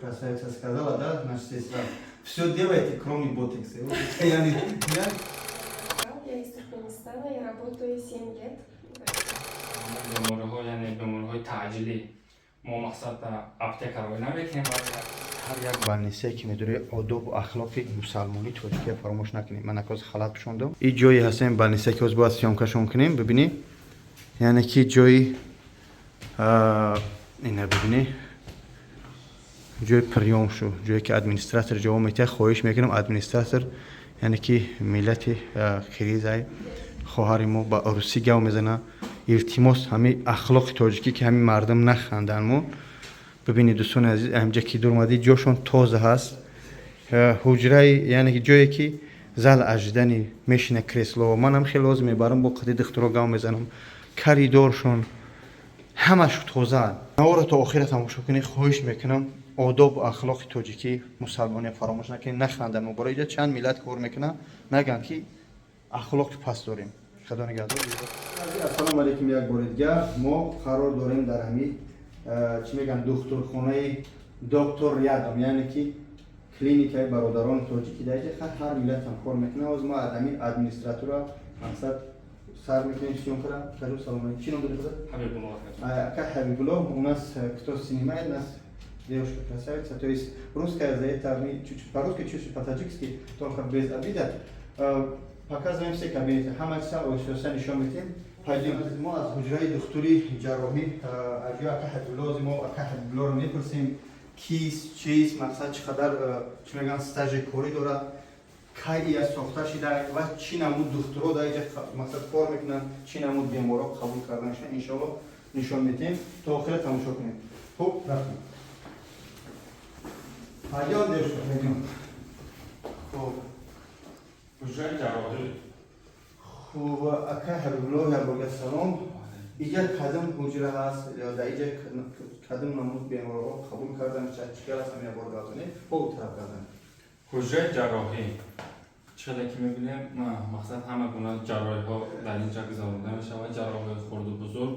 красавица сказала, да, наша сестра, все делайте, кроме ботекса. Я из Туркменистана, я работаю 7 лет. бемориҳо яъне бемориҳои таъҷилӣ мо мақсад аптекаро намекунем. ҳар як больнице ки медури одобу ахлоқи мусалмони тоҷикия фаромӯш накунем. Ман акоз халат пӯшондам. Ин ҷои ҳастем больнице ки оз бояд сёмкашон кунем. Бибинӣ, яъне ки ҷои ина бибинӣ, ҷои приём шу, ҷое ки администратор ҷавоб метиҳад. хоҳиш мекунам администратор, яъне ки миллати қиргизай хоҳари мо ба русӣ гав мезана. илтимос ҳамин ахлоқи тоҷикӣ ки ҳамин мардум наханданд мо. бибинед дӯстони азиз, амҷа ки дурмадӣ ҷошон тоза ҳаст. ҳуҷраи яъне ки ҷое ки зал ажидани мешина кресло. манам хеле лозим мебарам бо қади духтуро гав мезанам. коридоршон ҳамаш тоза. наворо то охира тамошо кунед. хоҳиш мекунам одоб ахлоқи тоҷикӣ мусалмони фаромӯш накунед. наханданд. мо барои ҷо чанд миллат кор мекунанд, нагӯянд ки ахлоқи паст дорем. худо нигаҳдор. ассалому алайкум. як бори дигар мо қарор дорем дар ҳамин чӣ мегӯянд духтурхонаи доктор Рядом, яъне ки клиникаи бародарони тоҷикӣ дар ҷо ҳар миллатам кор мекунад. оз мо ҳамин администратура мақсад сар мекунем сёмкара. кажу салом алейкум. Чӣ ном доред худо? Ҳабибуллоҳ. Ака Ҳабибуллоҳ. У нас кто снимает нас, девушка красавица. То есть русская за это мы чуть-чуть по-русски, чуть-чуть по-таджикски, только без обида. Показываем все кабинеты. Ҳамаша все нишон медиҳем. Пойдем. мо аз ҳуҷраи духтури ҷарроҳӣ аҷо ака Ҳабибуллоҳ мо ака Ҳабибуллоҳро мепурсем кис чиз мақсад чӣ қадар чӣ мегӯянд стажи корӣ дорад, кай ия сохта шуда ва чӣ намуд духтуро дар ҷо мақсад кор мекунанд, чӣ намуд беморо қабул карданашон иншоаллоҳ нишон медиҳем. то охира тамошо кунем. хуб рафтем. пойдем девушка, пойдем. хуб ҳуҷраи ҷарроҳӣ. хуб ака Ҳабибуллоҳ ярборга салом. иҷа кадом ҳуҷра ҳаст ё дар иҷа кадом намуд беморро қабул кардан чӣ аст ҳамин ябор газонед бо тараб газонед. ҳуҷраи ҷарроҳӣ чиқадар ки мебинем мақсад ҳама гуна ҷарроҳиҳо дар ин ҷо гузаронида мешавад. ҷарроҳии хурду бузург.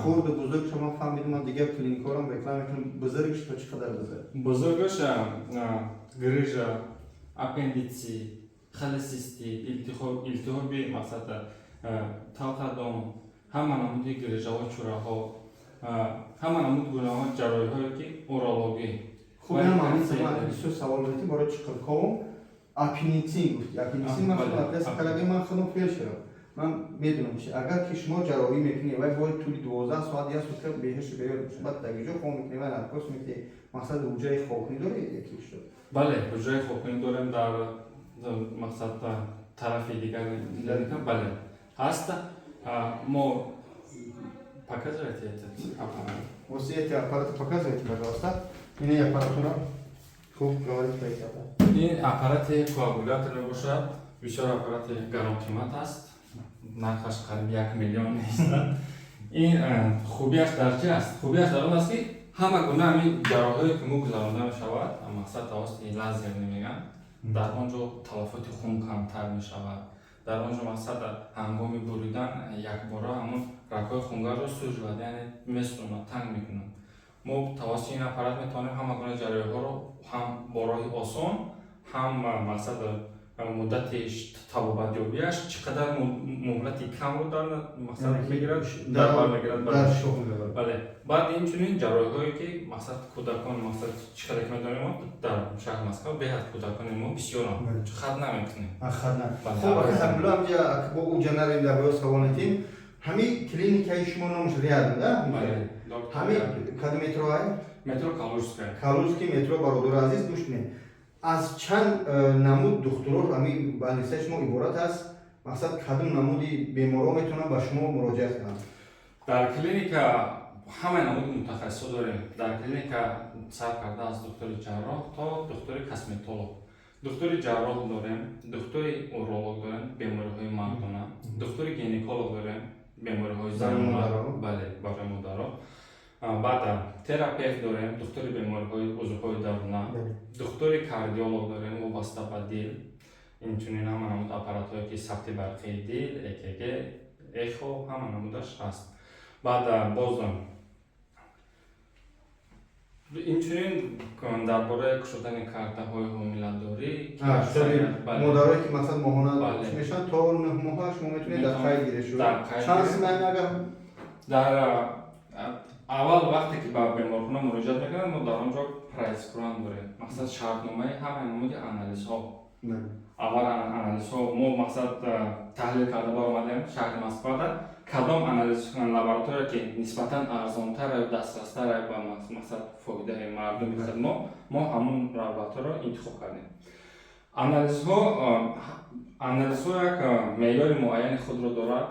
хурду бузург шумо фаҳмидем. ман дигар клиникорам реклама мекунам. бузургш то чӣ қадар бузург? бузургаш грижа, аппендитсит, холецистит, илтиҳоби мақсад талқадон, ҳама намуди грижаҳо, чӯраҳо, ҳама намуд гунаҳо ҷарроҳиҳое ки урологӣ. хуб бисёр савол додем бораи чиқилковум. аппендитсин гуфти. аппендитсин ман худам ман худам фелшерам. ман медунам чи агар ки шумо ҷарроҳӣ мекунед вай бояд тӯли 12 соат я сутка беҳиши беёд бошад. баъд дар ҷо хом мекунед ва наркоз мекунед. мақсад ҳуҷраи хокунӣ доред яки шуд? бале ҳуҷраи хокунӣ дорем дар мақсад тарафи дигар. бале ҳаст. мо показываете этот аппарат? Вот эти аппараты показывайте, пожалуйста. Ин аппаратура. Хуб, говорите про эти аппараты. ин аппарати коагулятор мебошад. бисёр аппарати гаронқимат аст. нархаш қариб 1 миллион меистад. ин хубияш дар чӣ аст? хубияш дар он аст ки ҳама гуна ҳамин ҷарроҳие ки мо гузаронида мешавад мақсад тавассути лазер мемегӯянд. дар он ҷо талаффути хун камтар мешавад. дар он ҷо мақсад ҳангоми буридан якбора ҳамон рагҳои хунгарро сӯжад, яъне месӯнад, танг мекунад. мо тавассути ин аппарат метавонем ҳама гуна ҷароҳиҳоро ҳам бо роҳи осон, ҳам мақсад муддати табобатёбиаш чӣ қадар муҳлати камро дар мақсад мегирад, дар бар мегирад. бале баъд инчунин ҷароҳиҳое ки мақсад кӯдакон мақсад чӣ қадар ки медонем мо дар шаҳри Москва беҳад кӯдакони мо бисёранд. хатна мекунем. хатна. хуб ака Ҳабибуллоҳ амҷа бо у ҷанари дар бои савол нетим. ҳамин клиникаи шумо номаш Рядом, да? ҳамин кадом метро ай? метро Калужская. Калужский метро бародари азиз гӯш кунед. аз чанд намуд духтуро ҳамин больницаи шумо иборат аст? мақсад кадом намуди беморо метавонанд ба шумо муроҷиат кунанд? дар клиника ҳама намуди мутахассисо дорем. дар клиника сар карда аз духтури ҷарроҳ то духтури косметолог. духтури ҷарроҳ дорем, духтури уролог дорем, бемориҳои мардона, духтури гинеколог дорем, бемориҳои занона, бале барои модаро. баъд терапевт дорем, духтури бемориҳои узвҳои даруна, духтури кардиолог дорем вобаста ба дил. инчунин ҳама намуд аппаратҳое ки сабти барқии дил, ЭКГ, эхо ҳама намудаш ҳаст. баъд боз инчунин дар бораи кушодани картаҳои ҳомиладорӣ модарое ки масалан моҳона Бале. мешан то 9 моҳа шумо метавонед дар қайд гирифта Дар қайд чанд гирифта. симаи агар дар аввал вақте ки ба беморхона муроҷиат мекунанд мо дар он ҷо прайс-куран дорем. Мақсад шартномаи ҳамаи намуди анализҳо. Аввал анализҳо мо мақсад таҳлил карда баромадем шаҳри Москвада кадом анализ лаборатория ки нисбатан арзонтар ё дастрастар ба мақсад фоидаи мардуми хидмо мо ҳамон лабораториро интихоб кардем. анализҳо як меъёри муайяни худро дорад.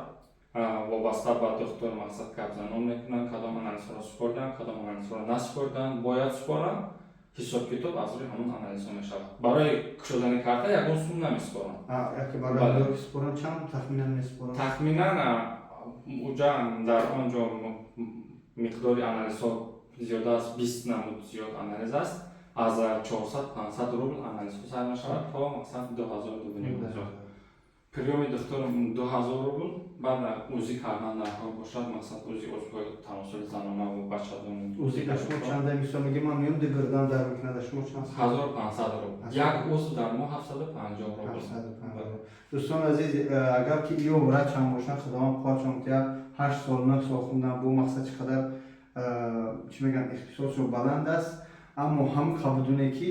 Вобаста ба духтур мақсад кабзанон мекунанд кадом анализҳоро супорданд кадом анализҳоро насупорданд бояд супоранд ҳисоб китоб аз рӯи ҳамон анализҳо мешавад. Барои кушодани карта ягон сум намесупоранд. яке барои спорон чанд тахминан месупоранд? Тахминан уҷа дар он ҷо миқдори анализҳо зиёда аз 20 намуд зиёд анализ аст. Аз 400-500 рубл анализҳо сар мешавад то мақсад 2000-2500. Приёми духтур 2000 рубл, баъд узи кардан дарҳо бошад, мақсад узи узвҳои таносули занона ва бачадон. узи дар шумо чанда мисол мегем ман меём дигирдан дар мекунад дар шумо чанд? 1500 рубл. Як узв дар моҳ 750 рубл. дӯстон азиз, агар ки ё врач ҳам бошад худованд хоҳад ки 8 сол 9 сол хундан бу мақсад чӣ қадар чӣ мегӯям ихтисосо баланд аст, аммо ҳам қабудуне ки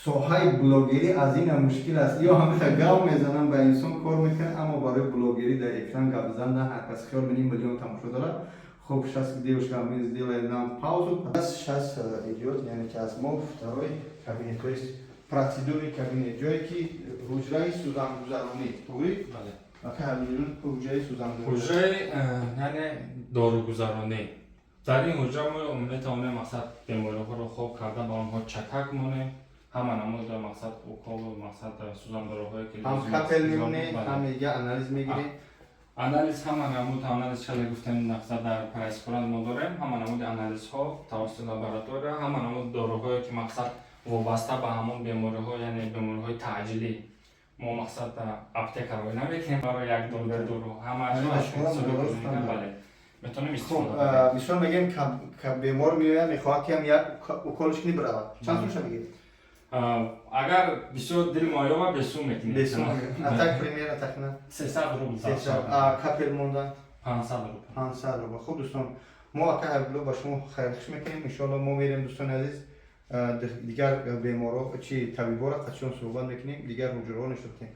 соҳаи блогерӣ аз ин мушкил аст. ё ҳамеша гав мезанам ба инсон кор мекунад, аммо барои блогерӣ дар экран гап зандан ҳар кас хиёл меним миллион тамошо дорад. Хуб, сейчас девушка, мы сделаем нам паузу. Сейчас идет, яъне ки аз мо второй кабинет, то есть процедурный кабинет, ҷое ки ҳуҷраи сӯзангузаронӣ, тугӣ? Бале. Ака ҳамин ҳуҷраи сӯзангузаронӣ. ҳуҷраи яъне дорugузаронӣ. Дар ин ҳуҷра мо метавонем мақсад бемориҳоро хоб карда ба онҳо чакак монем. Ҳама намуди мақсад укол мақсад сӯзандороҳое ки ҳам капел мемонед, ҳам я анализ мегиред. анализ ҳама намуди анализ чале гуфтем мақсад дар прайс-куран мо дорем. Ҳама намуди анализҳо тавассути лаборатория, ҳама намуди доруҳое ки мақсад вобаста ба ҳамон бемориҳо, яъне бемориҳои таъҷилӣ мо мақсад аптекаро намекунем барои як дору ҳамаашо бале метавонем истифода барем. Мисол мегем бемор меояд мехоҳад ки ҳам як уколиш кунӣ биравад. Чанд сумша мегиред? Агар бисёр дил моёба бесум мекунем. Бесум. Так примерно тахминан 300 рубл. Капел мондан 500 рубл. 500 рубл. Хуб дӯстон, мо ака ҳаргуло ба шумо хайрхуш мекунем. Иншоалло мо мерем дӯстони азиз дигар беморо чи табибора қачон суҳбат мекунем, дигар ҳуҷраҳо нишод кунем.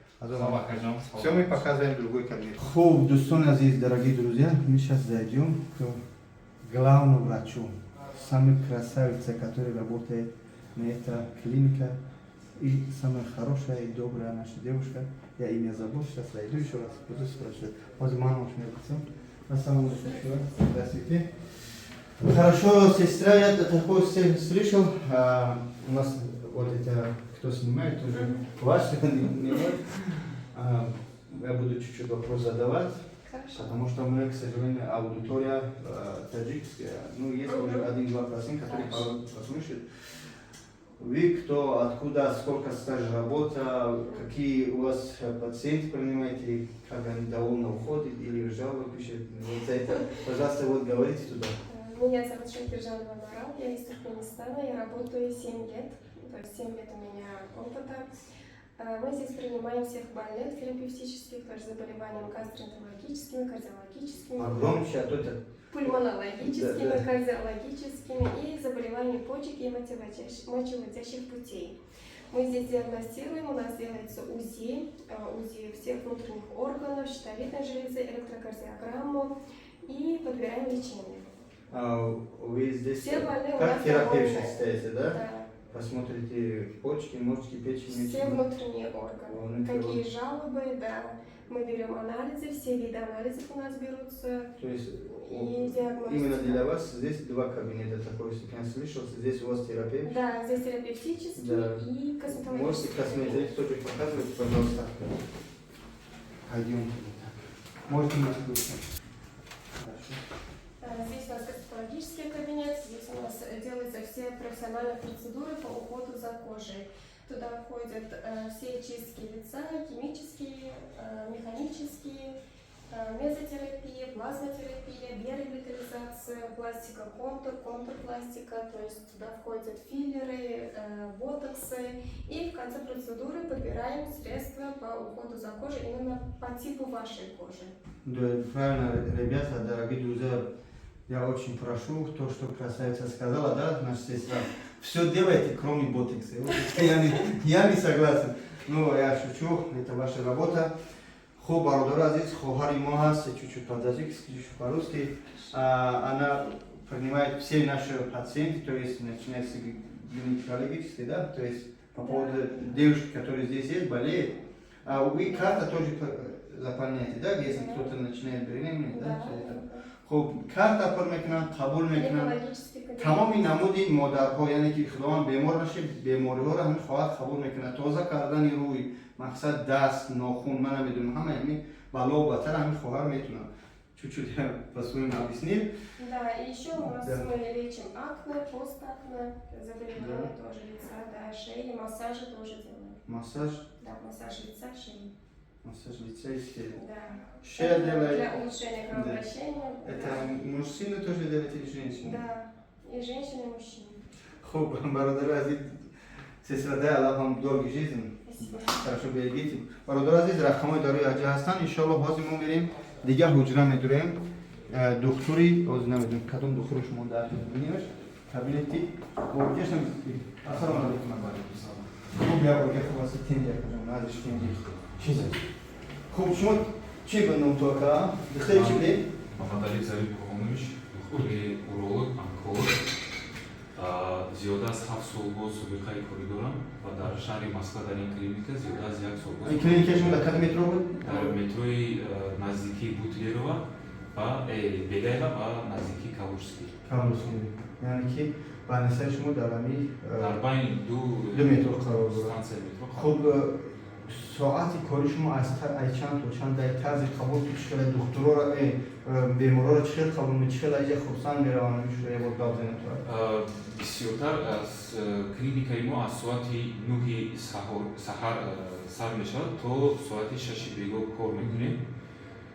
Все, мы показываем другой кабинет. Хуб, дӯстони азиз, дорогие друзья, мы сейчас зайдем к главному врачу, самой красавице, которая работает на этой клинике, и самая хорошая и добрая наша девушка. Я имя забыл, сейчас зайду еще раз, буду спрашивать. Вот мама уж мне лицо. На самом деле, здравствуйте. Хорошо, сестра, я такое слышал. У нас вот это, кто снимает, уже ваш снимает. Я буду чуть-чуть вопрос задавать. Хорошо. Потому что мы, к сожалению, аудитория таджикская. Ну, есть уже 1-2%, которые послушают. Вы кто, откуда, сколько стаж работы, какие у вас пациенты принимаете, как они довольно уходят или жалобы пишут. Вот за это, пожалуйста, вот говорите туда. Меня зовут Шакиржанова Марал, я из Туркменистана, я работаю 7 лет, то есть 7 лет у меня опыта. Мы здесь принимаем всех больных терапевтических, тоже заболеваниями гастроэнтерологическими, кардиологическими. Громче, а то это... Пульмонологическими, Да. кардиологическими и заболеваниями почек и мочевыводящих путей. Мы здесь диагностируем, у нас делается УЗИ всех внутренних органов, щитовидной железы, электрокардиограмму и подбираем лечение. Вы здесь Все больные у как нас терапевт довольны. считаете, да? Да. Посмотрите почки, мозги, печень. Все внутренние органы. Какие жалобы, да. Мы берем анализы, все виды анализов у нас берутся. То есть И диагностика. именно для вас здесь 2 кабинета такой, если я слышал, здесь у вас терапевт. Да, здесь терапевтический Да. и косметологический. Можете косметик тоже показывать, пожалуйста. Пойдемте. Можете нас включить. Здесь у нас косметологический кабинет, здесь у нас делаются все профессиональные процедуры по уходу за кожей. Туда входят все чистки лица, химические, механические, Мезотерапия, плазмотерапия, биоревитализация, пластика контур, контрпластика, то есть туда входят филлеры, ботоксы. И в конце процедуры подбираем средства по уходу за кожей именно по типу вашей кожи. Да, правильно, ребята, дорогие друзья, я очень прошу, то, что красавица сказала, да, наша сестра, все делайте, кроме ботокса. Вот я не согласен. Но я шучу, это ваша работа. Хо бародара азиз, хоҳари мо ҳаст, чуть-чуть подожди, скажу по-русски. Она принимает все наши пациенты, то есть начиная с гинекологической, да, то есть по поводу девушки, которые здесь есть, болеет. Вы карта тоже заполняете, да, если кто-то начинает беременеть, да, все это. خب карта پر میکنن قبول میکنن تمامی نمودی مادرها یعنی که خداوند بیمار نشه بیماری ها رو همین خواهد قبول میکنه تازه کردن روی مقصد دست ناخن من نمیدونم همه همین بلا و بتر همین خواهر میتونن чуть-чуть по-своему объяснил. Да, и еще у нас мы лечим акне, постакне, заболевания тоже лица, да, шеи, массажи тоже делаем. Массаж? Да, массаж лица, шеи. Массаж лица и шеи. Да. Шея делает... Для улучшения кровообращения. Это да. мужчины тоже делают или женщины? Да, и женщины, и мужчины. خب برادر عزیز سلسله ده الله هم دور жизнь. Спасибо. Хорошо берегите. برادر عزیز رقمای داروی اجا هستن ان شاء الله باز ما میریم دیگه حجره میدوریم دکتری باز نمیدونم کدوم دکتر شما در ببینیمش کابینتی گوجش نمیدونم السلام علیکم خوب بیا بگه خوب واسه تیم یک کجا نداشت تیم چیزه خوب شما چی بندم تو که بخیر چی بید محمد علی Зариб Қоғонович, уролог, онколог. زیاده از 7 سال با سابقه کاری دارم و در شهر مسکو در این کلینیک زیاده از 1 سال این کلینیکشون در کدام مترو بود؟ در متروی نزدیکی بوتلیرova و بگایلا و نزدیکی کالوشسکی. کالوشسکی. یعنی که بانسای شما در امی در بین دو مترو قرار دارد. ستانسیه مترو. خب ساعتی کاری شما از چند تا چند در طرز قبول تو چقدر دکترها را بیمارا را چقدر قبول می چقدر اینجا خرسند میروند میشه یه بار دادن تو بسیارتر از کلینیکای ما از ساعت 9 سحر سر میشود تا ساعت 6 بیگاه کار میکنیم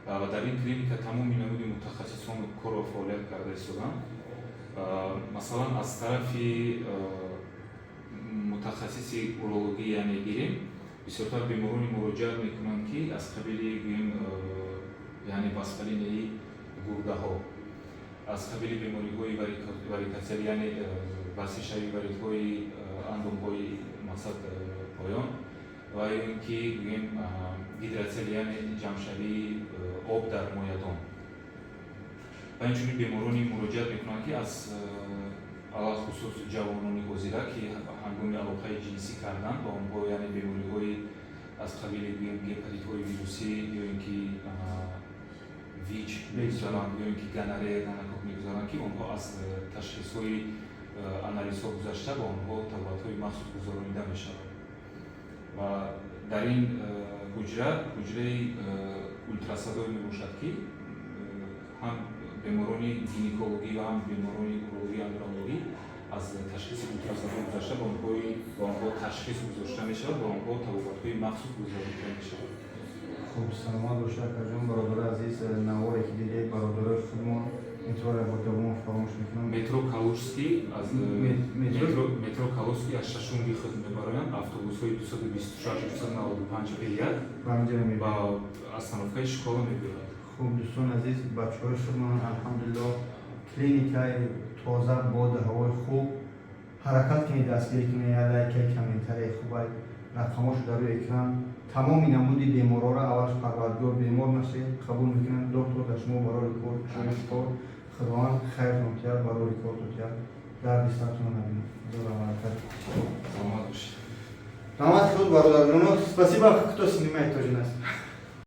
و در این کلینیک تمامی نمود متخصصان کار و فعالیت کرده ایستادند. مثلا از طرف متخصص اورولوژی یعنی گیریم بسیارتر بیمارانی مراجعه میکنند که از قبیل یعنی بسپلینه گرده ها از قبیل بیماری های واریکاسل یعنی بسیج شوی واریک های اندوم های مقصد پایان و اینکه گویم هیدراتسل یعنی جمع شوی آب در مایدان و اینچنین بیمارانی مراجعه میکنند که از علاوه خصوص جوانانی حاضره که هنگام علاقه جنسی کردن با اونها یعنی بیماری های از قبیل هپاتیت های ویروسی یا اینکه ویچ میگذارن یا اینکه گنره گنرکوک میگذارن که اونها از تشخیص های آنالیز ها گذشته با اونها توابط های مخصوص گذارانیده میشود و در این حجره اولتراسادوی میباشد که هم بیمارانی گینکولوژی و هم بیمارانی اورولوژی اندرولوژی از تشخیص اولتراسادوی گذشته با اونها تشخیص گذاشته میشود و اونها توابط های مخصوص گذارانیده میشود. خب سلامت باشه کجان برادر عزیز نواری که دیگه برادر خودمون اینطور با دوم فراموش میکنم مترو کالوشسکی از مترو کالوشسکی از ششم بیخود میبرند اتوبوس های 224 بیاد و از طرفای شکل میبرند. خب دوستان عزیز بچه های خودمون الحمدلله کلینیکای تازه باد هوای خوب حرکت کنید دستگیری کنید یا لایک کامنتاری خوبه رقماش در روی اکران تمامی نمودی بیمارا را اولش پروردگار بیمار نشه قبول میکنن دکتر در شما برای کار شما کار خداوند خیر نوتیار برای کار توتیار در بیستاتون نبینم زور عملکت سلامت باشید. سلامت خود برادرانو спасибо кто снимает тоже нас